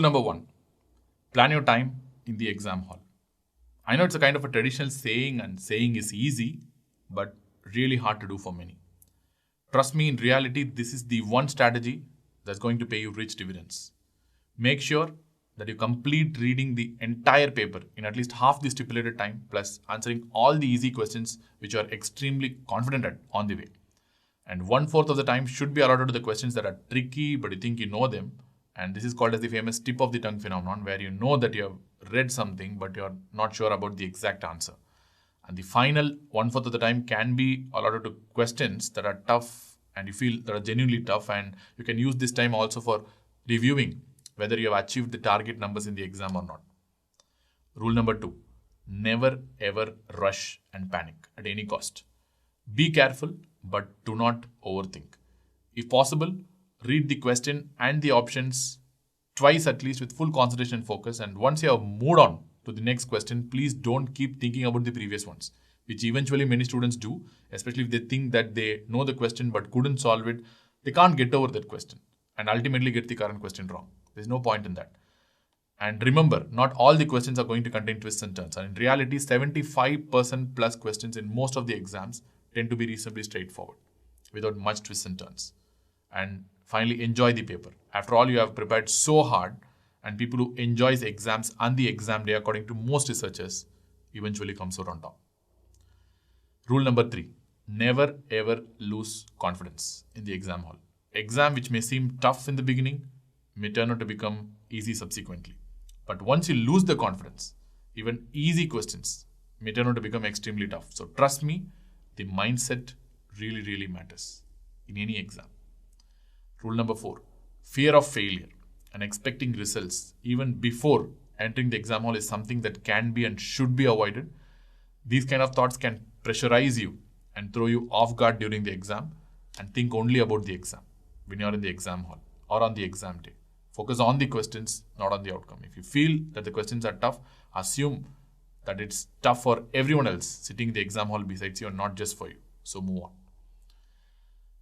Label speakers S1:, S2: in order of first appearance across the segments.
S1: Rule number 1, plan your time in the exam hall. I know it's a kind of a traditional saying, and saying is easy, but really hard to do for many. Trust me, in reality, this is the one strategy that's going to pay you rich dividends. Make sure that you complete reading the entire paper in at least half the stipulated time, plus answering all the easy questions which you are extremely confident at on the way. And 1/4 of the time should be allotted to the questions that are tricky, but you think you know them. And this is called as the famous tip of the tongue phenomenon, where you know that you have read something, but you're not sure about the exact answer. And the final 1/4 of the time can be allotted to questions that are tough and you feel that are genuinely tough. And you can use this time also for reviewing whether you have achieved the target numbers in the exam or not. Rule number 2, never ever rush and panic at any cost. Be careful, but do not overthink. If possible, read the question and the options twice at least with full concentration and focus. And once you have moved on to the next question, please don't keep thinking about the previous ones, which eventually many students do, especially if they think that they know the question but couldn't solve it. They can't get over that question and ultimately get the current question wrong. There's no point in that. And remember, not all the questions are going to contain twists and turns. And in reality, 75% plus questions in most of the exams tend to be reasonably straightforward without much twists and turns. And finally, enjoy the paper. After all, you have prepared so hard, and people who enjoys exams and the exam day, according to most researchers, eventually comes out on top. Rule number 3, never ever lose confidence in the exam hall. Exam which may seem tough in the beginning may turn out to become easy subsequently. But once you lose the confidence, even easy questions may turn out to become extremely tough. So trust me, the mindset really matters in any exam. Rule number 4, fear of failure and expecting results even before entering the exam hall is something that can be and should be avoided. These kind of thoughts can pressurize you and throw you off guard during the exam, and think only about the exam when you're in the exam hall or on the exam day. Focus on the questions, not on the outcome. If you feel that the questions are tough, assume that it's tough for everyone else sitting in the exam hall besides you and not just for you. So move on.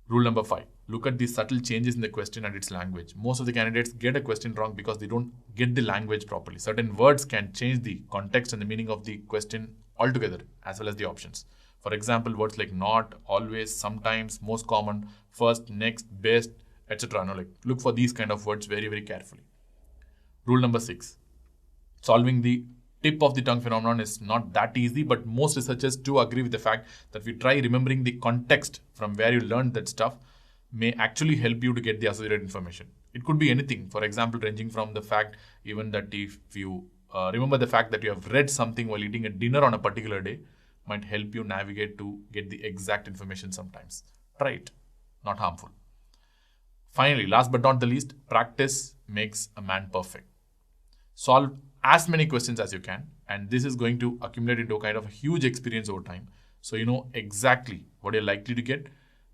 S1: Rule number 5, look at the subtle changes in the question and its language. Most of the candidates get a question wrong because they don't get the language properly. Certain words can change the context and the meaning of the question altogether, as well as the options. For example, words like not, always, sometimes, most common, first, next, best, etc. Look for these kind of words very carefully. Rule number 6, solving the tip of the tongue phenomenon is not that easy, but most researchers do agree with the fact that if you try remembering the context from where you learned that stuff, may actually help you to get the associated information. It could be anything. For example, ranging from the fact even that if you remember the fact that you have read something while eating a dinner on a particular day, might help you navigate to get the exact information sometimes. Try it. Not harmful. Finally, last but not the least, practice makes a man perfect. Solve as many questions as you can, and this is going to accumulate into a kind of a huge experience over time. So you know exactly what you're likely to get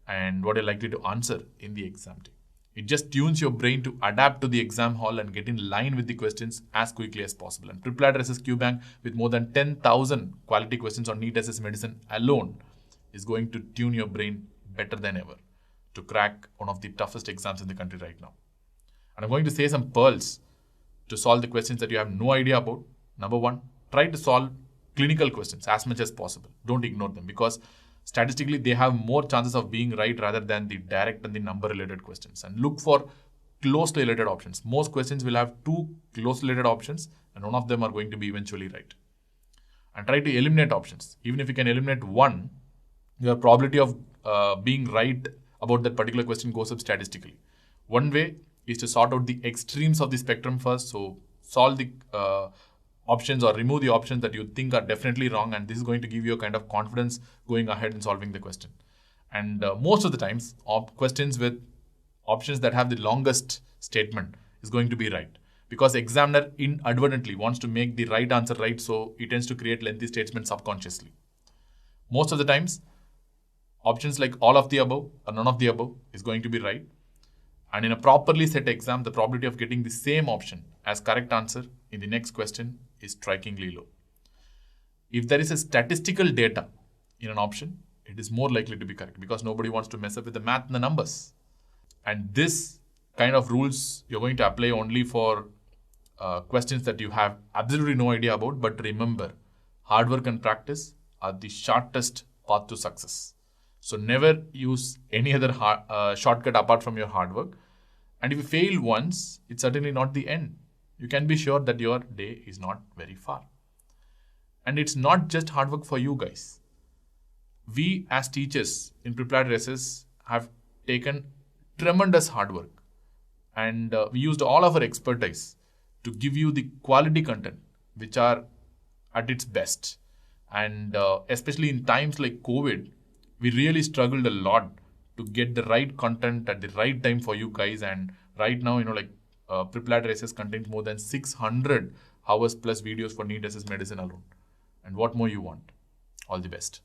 S1: and what you're likely to answer in the exam day. It just tunes your brain to adapt to the exam hall and get in line with the questions as quickly as possible. And PrepLadder SS QBank, with more than 10,000 quality questions on NEET SS Medicine alone, is going to tune your brain better than ever to crack one of the toughest exams in the country right now. And I'm going to say some pearls to solve the questions that you have no idea about. Number 1, try to solve clinical questions as much as possible. Don't ignore them, because statistically they have more chances of being right rather than the direct and the number related questions. And look for closely related options. Most questions will have 2 closely related options, and one of them are going to be eventually right. And try to eliminate options. Even if you can eliminate one, your probability of being right about that particular question goes up statistically. One way is to sort out the extremes of the spectrum first. So solve the options or remove the options that you think are definitely wrong, and this is going to give you a kind of confidence going ahead in solving the question. And most of the times, questions with options that have the longest statement is going to be right, because examiner inadvertently wants to make the right answer right, so he tends to create lengthy statements subconsciously. Most of the times, options like all of the above or none of the above is going to be right. And in a properly set exam, the probability of getting the same option as correct answer in the next question is strikingly low. If there is a statistical data in an option, it is more likely to be correct, because nobody wants to mess up with the math and the numbers. And this kind of rules you're going to apply only for questions that you have absolutely no idea about. But remember, hard work and practice are the shortest path to success. So never use any other shortcut apart from your hard work. And if you fail once, it's certainly not the end. You can be sure that your day is not very far. And it's not just hard work for you guys. We as teachers in PrepLadder SS have taken tremendous hard work, and we used all of our expertise to give you the quality content which are at its best. And especially in times like COVID, we really struggled a lot to get the right content at the right time for you guys. And right now, PrepLadder SS contains more than 600 hours plus videos for NEET SS medicine alone. And what more you want? All the best.